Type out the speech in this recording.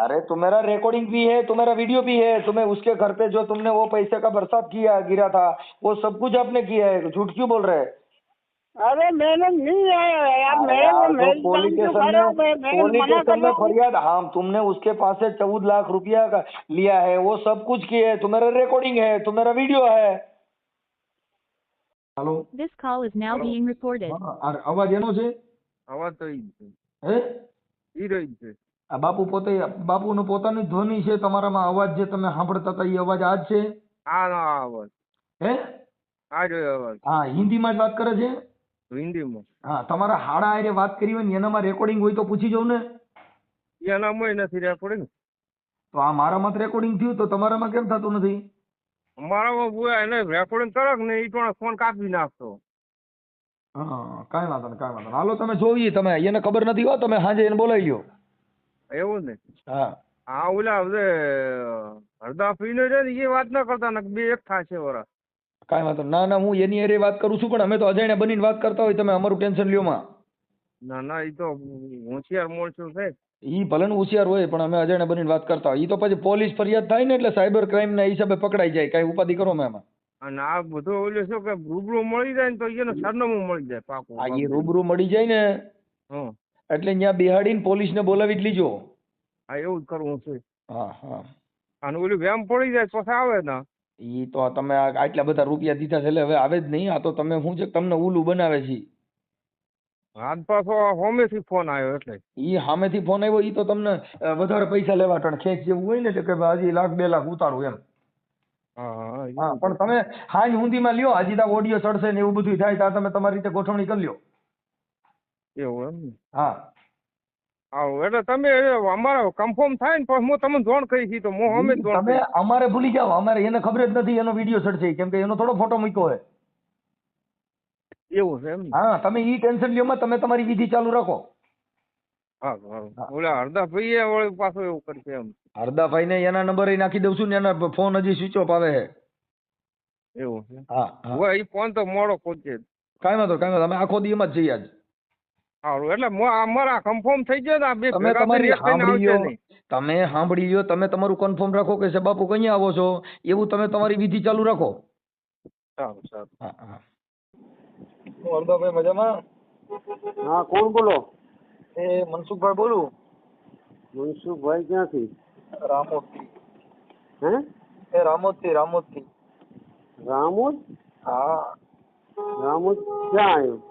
अरे तुम्हारा रिकॉर्डिंग भी है, तुम्हारा वीडियो भी है, तुम्हें उसके घर पे जो तुमने वो पैसे का बरसात किया गिरा था वो सब कुछ आपने किया है, झूठ क्यों बोल रहे हैं? अरे मैंने नहीं आया यार, अरे मैं यार, मैं तो पुलिस क्यों स्टेशन कर रहा हूँ, में मैं मना कर रहा हूँ। फरियाद, हाँ तुमने उसके पास से 14 लाख रुपया का लिया है, वो सब कुछ किया है, तुम्हारा रिकॉर्डिंग है, तुम्हारा वीडियो है। Hello, This call is now being recorded. हाँ, અવાજ એનો છે? અવાજ તો ઈ જ છે, હે? ઈ રહ્યો જ છે. આ બાપુનો પોતાની ધ્વનિ છે, તમારામાં અવાજ જે તમે સાંભળતા હતા એ અવાજ આ જ છે? આ નો અવાજ, હે? આ રહ્યો અવાજ હા, હિન્દીમાં જ વાત કરે છે? હિન્દીમાં. હા, તમારા હાડા હારે વાત કરી હોય ને એનામાં રેકોર્ડિંગ હોય તો પૂછી જાઉં ને. એનામાં નથી રેકોર્ડિંગ. તો આ મારામાં રેકોર્ડિંગ થયું તો તમારામાં કેમ થતું નથી? મારામાં બોયા એને રેકોર્ડિંગ કરો ને ઈ તો ફોન કાપી નાખતો. હા, કાંઈ વાંધો નહીં, કાંઈ વાંધો નહીં. હાલો તમે જોઈએ, તમે એને ખબર નથી હો, તમે સાંજે એને બોલાવી લ્યો. એવું ને? હા, આ ઓલા હરદા પીને છે ને એ વાત ના કરતા ને બે એક થશે વરા. કાંઈ વાંધો નહીં. ના ના, હું એની હારે વાત કરું છું, પણ અમે તો અજાણ્યા બનીને વાત કરતા હોય, તમે અમારું ટેન્શન લ્યો માં. ના ના, ઈ તો હોશિયાર માણસો છે. ઈ ભલે ને હોશિયાર હોય, પણ અમે અજાણ્યા બનીને વાત કરતા હોય. ઈ તો પછી પોલીસ ફરિયાદ થાય ને એટલે સાયબર ક્રાઇમ ના હિસાબે પકડાઈ જાય. કાંઈ ઉપાધિ કરો મેં એમાં. અને આ બધું ઓલું શું કે રૂબરૂ મળી જાય ને તો એનું સરનામું મળી જાય પાકું. આ ઈ રૂબરૂ મળી જાય ને હં, એટલે ત્યાં બિહાડીને પોલીસને બોલાવી જ લીજો. હા એવું જ કરવું છે. હા હા, અને ઓલું વેમ પડી જાય પછી આવે ને. ઈ તો તમે આટલા બધા રૂપિયા દીધા છે એટલે હવે આવે જ નહીં. આ તો તમે શું છે તમને ઉલું બનાવે છે. હાથ પાછો હોમેથી ફોન આવ્યો એટલે. ઈ સામેથી ફોન આવ્યો, ઈ તો તમને વધારે પૈસા લેવા ટણ ખેંચ જેવું હોય ને એટલે કે ભાઈ હજી 1 લાખ 2 લાખ ઉતારું એમ. હા હા, હા, એવું પણ છે. તમે હાઈ ઊંધીમાં લ્યો, હજી તો ઓડિયો ચડશે ને એવું બધું થાય ત્યાં તમે તમારી રીતે ગોઠવણી કરી લ્યો. એવું એમ ને? હા, આવો એટલે તમે અમારા કન્ફર્મ થાય ને પછી હું તમને જોણ કરી છી તો હું અમે જ જોણ તમે કરી. અમારે ભૂલી જાઓ, અમારે એને ખબર જ નથી એનો વિડીયો ચડશે કેમ કે એનો થોડો ફોટો મૂક્યો હોય. એવું છે એમ ને? હા, તમે ઈ ટેન્શન લ્યો માં, તમે તમારી વિધિ ચાલુ રાખો. હા હા, ઓલા હરદા ભાઈએ વળી પાછું એવું કરશે એમ. હરદાભાઈ ને એના નંબર નાખી દઉં છું ને એના ફોન હજી સ્વિચ ઓફ આવે છે. એવું છે? હા હા, હવે ઈ ફોન તો મોડો પહોંચે. કાંઈ વાંધો કાંઈ વાંધો, અમે આખો દી એમ જ છીએ આજ. સારું એટલે અમારા કન્ફર્મ થઈ જાય ને આ બે તમે ભેગા તમારી થઈને એક થઈને સાંભળી આવશે લ્યો, નહીં. તમે સાંભળી લ્યો, તમે તમારું કન્ફર્મ રાખો કે છે બાપુ કઈ આવો છો એવું તમે તમારી વિધિ ચાલુ રાખો. સારું સારું. હા હા. હરદાભાઈ મજામાં? હા, કોણ બોલો? એ મનસુખભાઈ બોલું. મનસુખભાઈ ક્યાંથી? રામોદથી. હે? એ રામોદથી. રામોદ? હા. રામોદ ક્યાં આવ્યું?